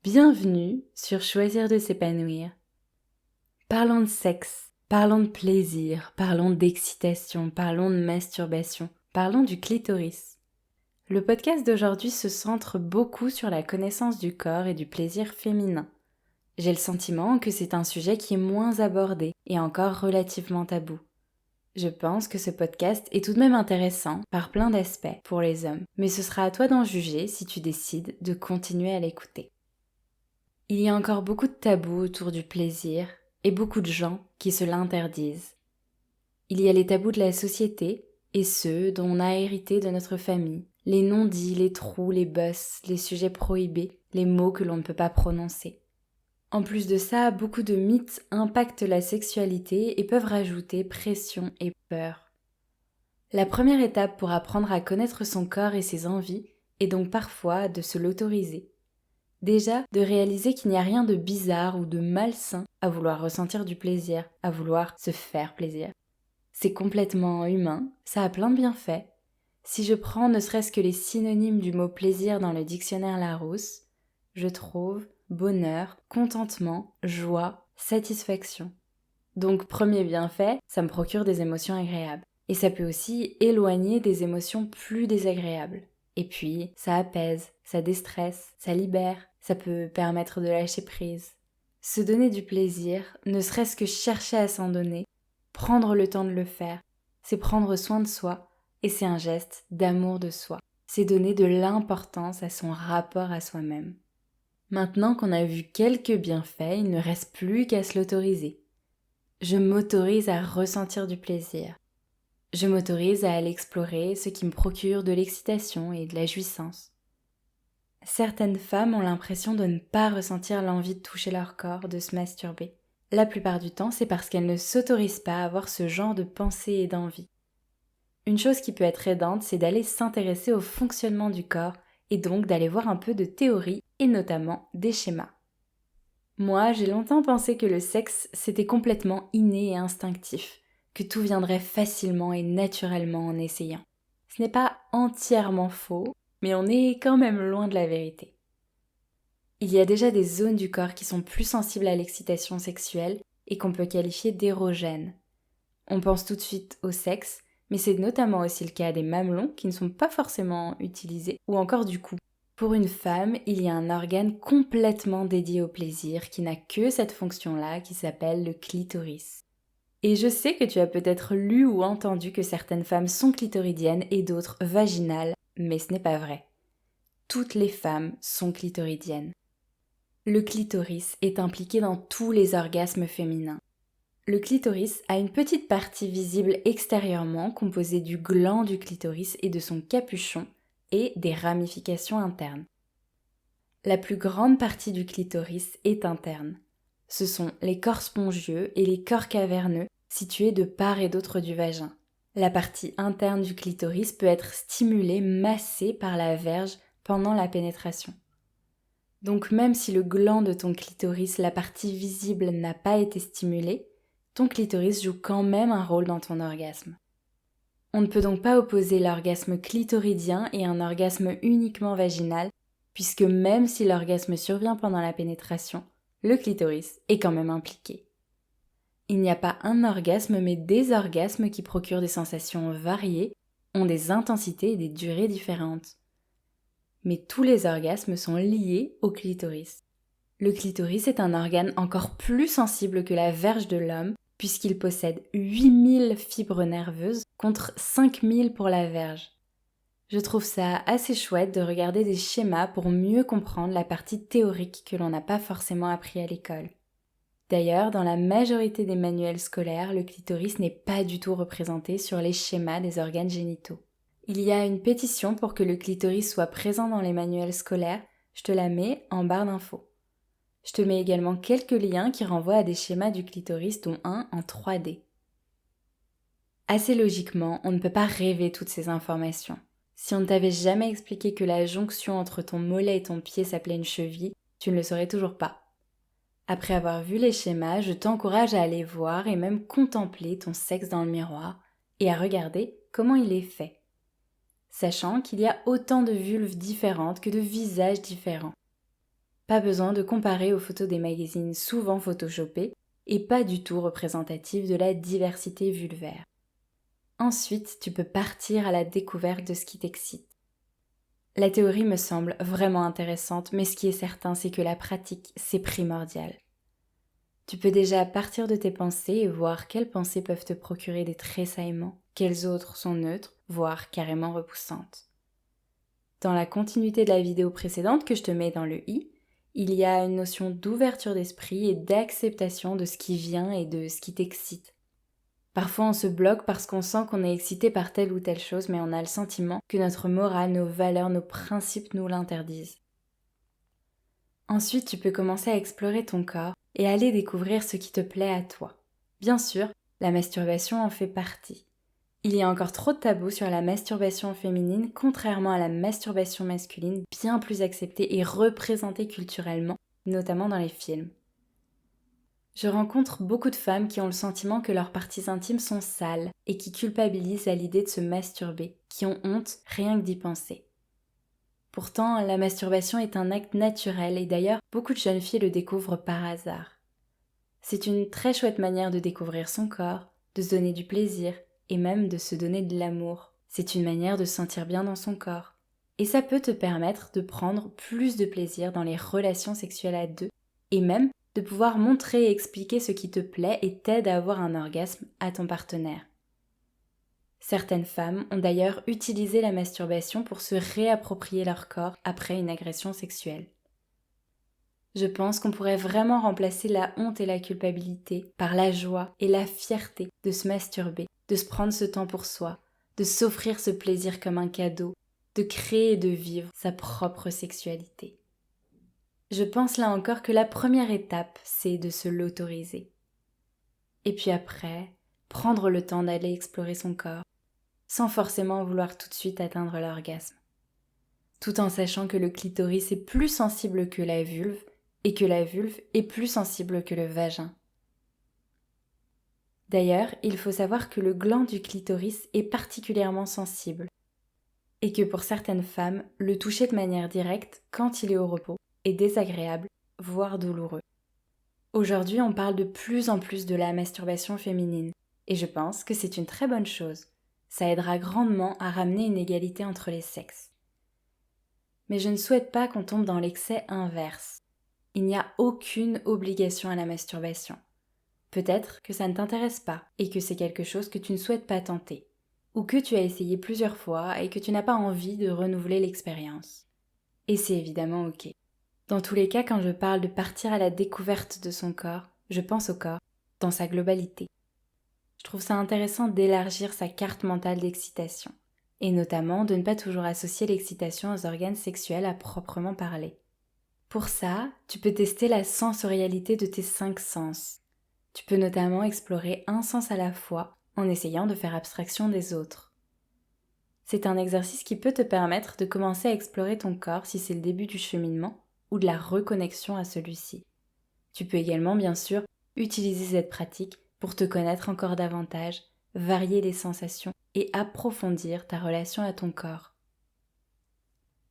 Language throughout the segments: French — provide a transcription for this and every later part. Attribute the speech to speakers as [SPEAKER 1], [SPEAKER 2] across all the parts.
[SPEAKER 1] Bienvenue sur Choisir de s'épanouir. Parlons de sexe, parlons de plaisir, parlons d'excitation, parlons de masturbation, parlons du clitoris. Le podcast d'aujourd'hui se centre beaucoup sur la connaissance du corps et du plaisir féminin. J'ai le sentiment que c'est un sujet qui est moins abordé et encore relativement tabou. Je pense que ce podcast est tout de même intéressant par plein d'aspects pour les hommes, mais ce sera à toi d'en juger si tu décides de continuer à l'écouter. Il y a encore beaucoup de tabous autour du plaisir et beaucoup de gens qui se l'interdisent. Il y a les tabous de la société et ceux dont on a hérité de notre famille, les non-dits, les trous, les bosses, les sujets prohibés, les mots que l'on ne peut pas prononcer. En plus de ça, beaucoup de mythes impactent la sexualité et peuvent rajouter pression et peur. La première étape pour apprendre à connaître son corps et ses envies est donc parfois de se l'autoriser. Déjà, de réaliser qu'il n'y a rien de bizarre ou de malsain à vouloir ressentir du plaisir, à vouloir se faire plaisir. C'est complètement humain, ça a plein de bienfaits. Si je prends ne serait-ce que les synonymes du mot plaisir dans le dictionnaire Larousse, je trouve bonheur, contentement, joie, satisfaction. Donc premier bienfait, ça me procure des émotions agréables. Et ça peut aussi éloigner des émotions plus désagréables. Et puis, ça apaise, ça déstresse, ça libère, ça peut permettre de lâcher prise. Se donner du plaisir, ne serait-ce que chercher à s'en donner, prendre le temps de le faire, c'est prendre soin de soi et c'est un geste d'amour de soi. C'est donner de l'importance à son rapport à soi-même. Maintenant qu'on a vu quelques bienfaits, il ne reste plus qu'à se l'autoriser. Je m'autorise à ressentir du plaisir. Je m'autorise à aller explorer ce qui me procure de l'excitation et de la jouissance. Certaines femmes ont l'impression de ne pas ressentir l'envie de toucher leur corps, de se masturber. La plupart du temps, c'est parce qu'elles ne s'autorisent pas à avoir ce genre de pensée et d'envie. Une chose qui peut être aidante, c'est d'aller s'intéresser au fonctionnement du corps et donc d'aller voir un peu de théorie et notamment des schémas. Moi, j'ai longtemps pensé que le sexe, c'était complètement inné et instinctif, que tout viendrait facilement et naturellement en essayant. Ce n'est pas entièrement faux, mais on est quand même loin de la vérité. Il y a déjà des zones du corps qui sont plus sensibles à l'excitation sexuelle et qu'on peut qualifier d'érogènes. On pense tout de suite au sexe, mais c'est notamment aussi le cas des mamelons qui ne sont pas forcément utilisés, ou encore du cou. Pour une femme, il y a un organe complètement dédié au plaisir qui n'a que cette fonction-là qui s'appelle le clitoris. Et je sais que tu as peut-être lu ou entendu que certaines femmes sont clitoridiennes et d'autres vaginales, mais ce n'est pas vrai. Toutes les femmes sont clitoridiennes. Le clitoris est impliqué dans tous les orgasmes féminins. Le clitoris a une petite partie visible extérieurement composée du gland du clitoris et de son capuchon et des ramifications internes. La plus grande partie du clitoris est interne. Ce sont les corps spongieux et les corps caverneux situés de part et d'autre du vagin. La partie interne du clitoris peut être stimulée, massée par la verge pendant la pénétration. Donc même si le gland de ton clitoris, la partie visible, n'a pas été stimulée, ton clitoris joue quand même un rôle dans ton orgasme. On ne peut donc pas opposer l'orgasme clitoridien et un orgasme uniquement vaginal, puisque même si l'orgasme survient pendant la pénétration, le clitoris est quand même impliqué. Il n'y a pas un orgasme, mais des orgasmes qui procurent des sensations variées, ont des intensités et des durées différentes. Mais tous les orgasmes sont liés au clitoris. Le clitoris est un organe encore plus sensible que la verge de l'homme, puisqu'il possède 8000 fibres nerveuses contre 5000 pour la verge. Je trouve ça assez chouette de regarder des schémas pour mieux comprendre la partie théorique que l'on n'a pas forcément appris à l'école. D'ailleurs, dans la majorité des manuels scolaires, le clitoris n'est pas du tout représenté sur les schémas des organes génitaux. Il y a une pétition pour que le clitoris soit présent dans les manuels scolaires, je te la mets en barre d'infos. Je te mets également quelques liens qui renvoient à des schémas du clitoris, dont un en 3D. Assez logiquement, on ne peut pas rêver toutes ces informations. Si on ne t'avait jamais expliqué que la jonction entre ton mollet et ton pied s'appelait une cheville, tu ne le saurais toujours pas. Après avoir vu les schémas, je t'encourage à aller voir et même contempler ton sexe dans le miroir et à regarder comment il est fait. Sachant qu'il y a autant de vulves différentes que de visages différents. Pas besoin de comparer aux photos des magazines souvent photoshopées et pas du tout représentatives de la diversité vulvaire. Ensuite, tu peux partir à la découverte de ce qui t'excite. La théorie me semble vraiment intéressante, mais ce qui est certain, c'est que la pratique, c'est primordial. Tu peux déjà partir de tes pensées et voir quelles pensées peuvent te procurer des tressaillements, quelles autres sont neutres, voire carrément repoussantes. Dans la continuité de la vidéo précédente que je te mets dans le i, il y a une notion d'ouverture d'esprit et d'acceptation de ce qui vient et de ce qui t'excite. Parfois on se bloque parce qu'on sent qu'on est excité par telle ou telle chose, mais on a le sentiment que notre morale, nos valeurs, nos principes nous l'interdisent. Ensuite, tu peux commencer à explorer ton corps et aller découvrir ce qui te plaît à toi. Bien sûr, la masturbation en fait partie. Il y a encore trop de tabous sur la masturbation féminine, contrairement à la masturbation masculine, bien plus acceptée et représentée culturellement, notamment dans les films. Je rencontre beaucoup de femmes qui ont le sentiment que leurs parties intimes sont sales et qui culpabilisent à l'idée de se masturber, qui ont honte rien que d'y penser. Pourtant, la masturbation est un acte naturel et d'ailleurs, beaucoup de jeunes filles le découvrent par hasard. C'est une très chouette manière de découvrir son corps, de se donner du plaisir et même de se donner de l'amour. C'est une manière de se sentir bien dans son corps. Et ça peut te permettre de prendre plus de plaisir dans les relations sexuelles à deux et même de pouvoir montrer et expliquer ce qui te plaît et t'aide à avoir un orgasme à ton partenaire. Certaines femmes ont d'ailleurs utilisé la masturbation pour se réapproprier leur corps après une agression sexuelle. Je pense qu'on pourrait vraiment remplacer la honte et la culpabilité par la joie et la fierté de se masturber, de se prendre ce temps pour soi, de s'offrir ce plaisir comme un cadeau, de créer et de vivre sa propre sexualité. Je pense là encore que la première étape, c'est de se l'autoriser. Et puis après, prendre le temps d'aller explorer son corps, sans forcément vouloir tout de suite atteindre l'orgasme. Tout en sachant que le clitoris est plus sensible que la vulve, et que la vulve est plus sensible que le vagin. D'ailleurs, il faut savoir que le gland du clitoris est particulièrement sensible, et que pour certaines femmes, le toucher de manière directe, quand il est au repos, est désagréable, voire douloureux. Aujourd'hui, on parle de plus en plus de la masturbation féminine, et je pense que c'est une très bonne chose. Ça aidera grandement à ramener une égalité entre les sexes. Mais je ne souhaite pas qu'on tombe dans l'excès inverse. Il n'y a aucune obligation à la masturbation. Peut-être que ça ne t'intéresse pas et que c'est quelque chose que tu ne souhaites pas tenter, ou que tu as essayé plusieurs fois et que tu n'as pas envie de renouveler l'expérience. Et c'est évidemment ok. Dans tous les cas, quand je parle de partir à la découverte de son corps, je pense au corps dans sa globalité. Je trouve ça intéressant d'élargir sa carte mentale d'excitation, et notamment de ne pas toujours associer l'excitation aux organes sexuels à proprement parler. Pour ça, tu peux tester la sensorialité de tes 5 sens. Tu peux notamment explorer un sens à la fois en essayant de faire abstraction des autres. C'est un exercice qui peut te permettre de commencer à explorer ton corps si c'est le début du cheminement ou de la reconnexion à celui-ci. Tu peux également, bien sûr, utiliser cette pratique pour te connaître encore davantage, varier les sensations et approfondir ta relation à ton corps.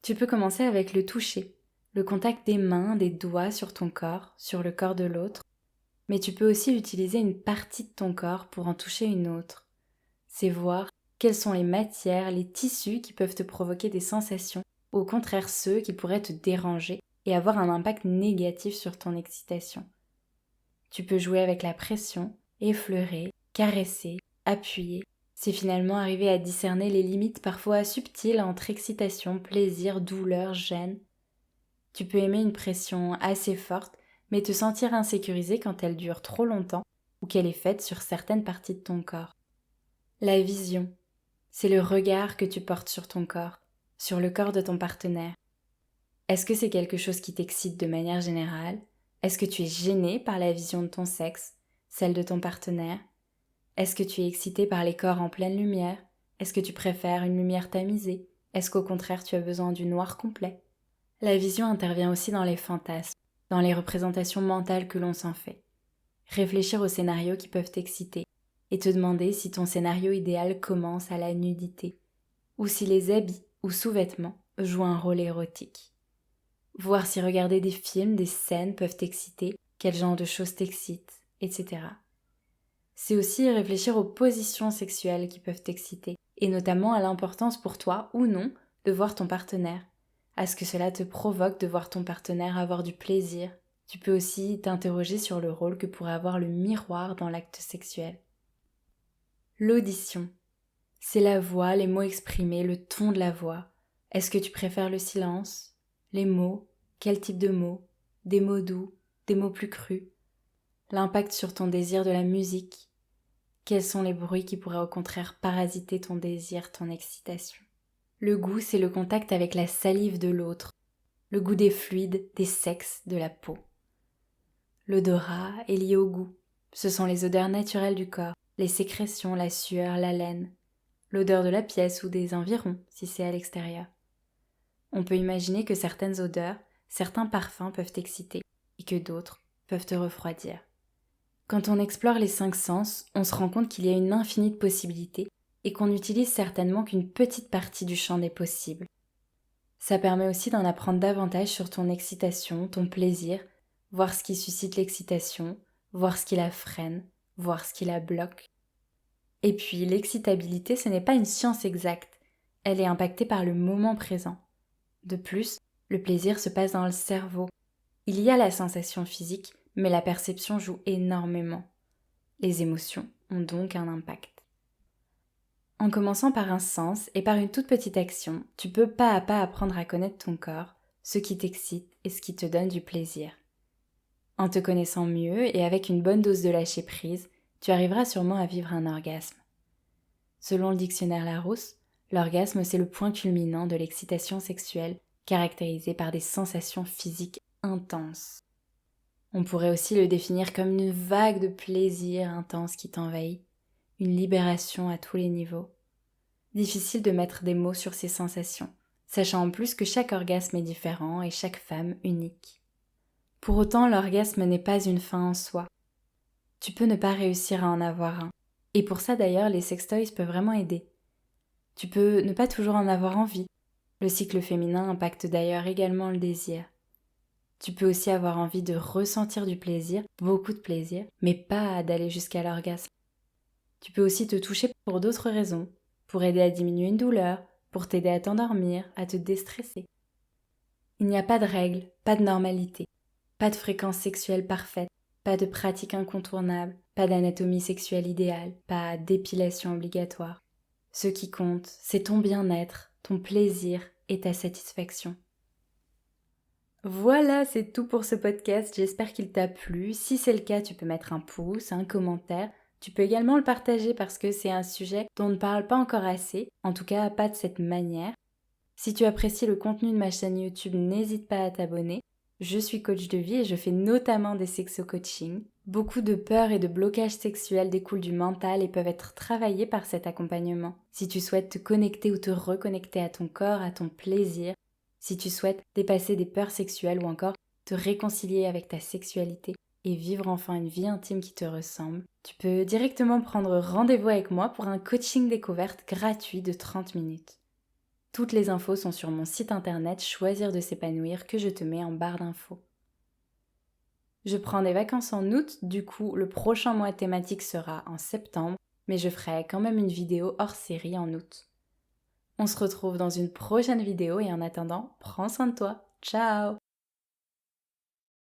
[SPEAKER 1] Tu peux commencer avec le toucher, le contact des mains, des doigts sur ton corps, sur le corps de l'autre, mais tu peux aussi utiliser une partie de ton corps pour en toucher une autre. C'est voir quelles sont les matières, les tissus qui peuvent te provoquer des sensations, ou au contraire ceux qui pourraient te déranger et avoir un impact négatif sur ton excitation. Tu peux jouer avec la pression, effleurer, caresser, appuyer. C'est finalement arriver à discerner les limites parfois subtiles entre excitation, plaisir, douleur, gêne. Tu peux aimer une pression assez forte, mais te sentir insécurisé quand elle dure trop longtemps ou qu'elle est faite sur certaines parties de ton corps. La vision, c'est le regard que tu portes sur ton corps, sur le corps de ton partenaire. Est-ce que c'est quelque chose qui t'excite de manière générale ? Est-ce que tu es gêné par la vision de ton sexe, celle de ton partenaire ? Est-ce que tu es excité par les corps en pleine lumière ? Est-ce que tu préfères une lumière tamisée ? Est-ce qu'au contraire tu as besoin du noir complet ? La vision intervient aussi dans les fantasmes, dans les représentations mentales que l'on s'en fait. Réfléchir aux scénarios qui peuvent t'exciter et te demander si ton scénario idéal commence à la nudité ou si les habits ou sous-vêtements jouent un rôle érotique. voir si regarder des films, des scènes peuvent t'exciter, quel genre de choses t'excitent, etc. C'est aussi réfléchir aux positions sexuelles qui peuvent t'exciter, et notamment à l'importance pour toi ou non de voir ton partenaire, à ce que cela te provoque de voir ton partenaire avoir du plaisir. Tu peux aussi t'interroger sur le rôle que pourrait avoir le miroir dans l'acte sexuel. L'audition. C'est la voix, les mots exprimés, le ton de la voix. Est-ce que tu préfères le silence, les mots, quel type de mots, des mots doux, des mots plus crus, l'impact sur ton désir de la musique, quels sont les bruits qui pourraient au contraire parasiter ton désir, ton excitation. Le goût, c'est le contact avec la salive de l'autre, le goût des fluides, des sexes, de la peau. L'odorat est lié au goût. Ce sont les odeurs naturelles du corps, les sécrétions, la sueur, l'haleine, l'odeur de la pièce ou des environs si c'est à l'extérieur. On peut imaginer que certaines odeurs, certains parfums peuvent t'exciter et que d'autres peuvent te refroidir. Quand on explore les 5 sens, on se rend compte qu'il y a une infinie de possibilités et qu'on n'utilise certainement qu'une petite partie du champ des possibles. Ça permet aussi d'en apprendre davantage sur ton excitation, ton plaisir, voir ce qui suscite l'excitation, voir ce qui la freine, voir ce qui la bloque. Et puis, l'excitabilité, ce n'est pas une science exacte, elle est impactée par le moment présent. De plus, le plaisir se passe dans le cerveau. Il y a la sensation physique, mais la perception joue énormément. Les émotions ont donc un impact. En commençant par un sens et par une toute petite action, tu peux pas à pas apprendre à connaître ton corps, ce qui t'excite et ce qui te donne du plaisir. En te connaissant mieux et avec une bonne dose de lâcher prise, tu arriveras sûrement à vivre un orgasme. Selon le dictionnaire Larousse, l'orgasme c'est le point culminant de l'excitation sexuelle caractérisée par des sensations physiques intenses. On pourrait aussi le définir comme une vague de plaisir intense qui t'envahit, une libération à tous les niveaux. Difficile de mettre des mots sur ces sensations, sachant en plus que chaque orgasme est différent et chaque femme unique. Pour autant, l'orgasme n'est pas une fin en soi. Tu peux ne pas réussir à en avoir un. Et pour ça d'ailleurs, les sextoys peuvent vraiment aider. Tu peux ne pas toujours en avoir envie. Le cycle féminin impacte d'ailleurs également le désir. Tu peux aussi avoir envie de ressentir du plaisir, beaucoup de plaisir, mais pas d'aller jusqu'à l'orgasme. Tu peux aussi te toucher pour d'autres raisons, pour aider à diminuer une douleur, pour t'aider à t'endormir, à te déstresser. Il n'y a pas de règles, pas de normalité, pas de fréquence sexuelle parfaite, pas de pratique incontournable, pas d'anatomie sexuelle idéale, pas d'épilation obligatoire. Ce qui compte, c'est ton bien-être, ton plaisir et ta satisfaction. Voilà, c'est tout pour ce podcast, j'espère qu'il t'a plu. Si c'est le cas, tu peux mettre un pouce, un commentaire. Tu peux également le partager parce que c'est un sujet dont on ne parle pas encore assez, en tout cas pas de cette manière. Si tu apprécies le contenu de ma chaîne YouTube, n'hésite pas à t'abonner. Je suis coach de vie et je fais notamment des sexo-coaching. Beaucoup de peurs et de blocages sexuels découlent du mental et peuvent être travaillés par cet accompagnement. Si tu souhaites te connecter ou te reconnecter à ton corps, à ton plaisir, si tu souhaites dépasser des peurs sexuelles ou encore te réconcilier avec ta sexualité et vivre enfin une vie intime qui te ressemble, tu peux directement prendre rendez-vous avec moi pour un coaching découverte gratuit de 30 minutes. Toutes les infos sont sur mon site internet Choisir de s'épanouir que je te mets en barre d'infos. Je prends des vacances en août, du coup le prochain mois thématique sera en septembre, mais je ferai quand même une vidéo hors série en août. On se retrouve dans une prochaine vidéo et en attendant, prends soin de toi. Ciao!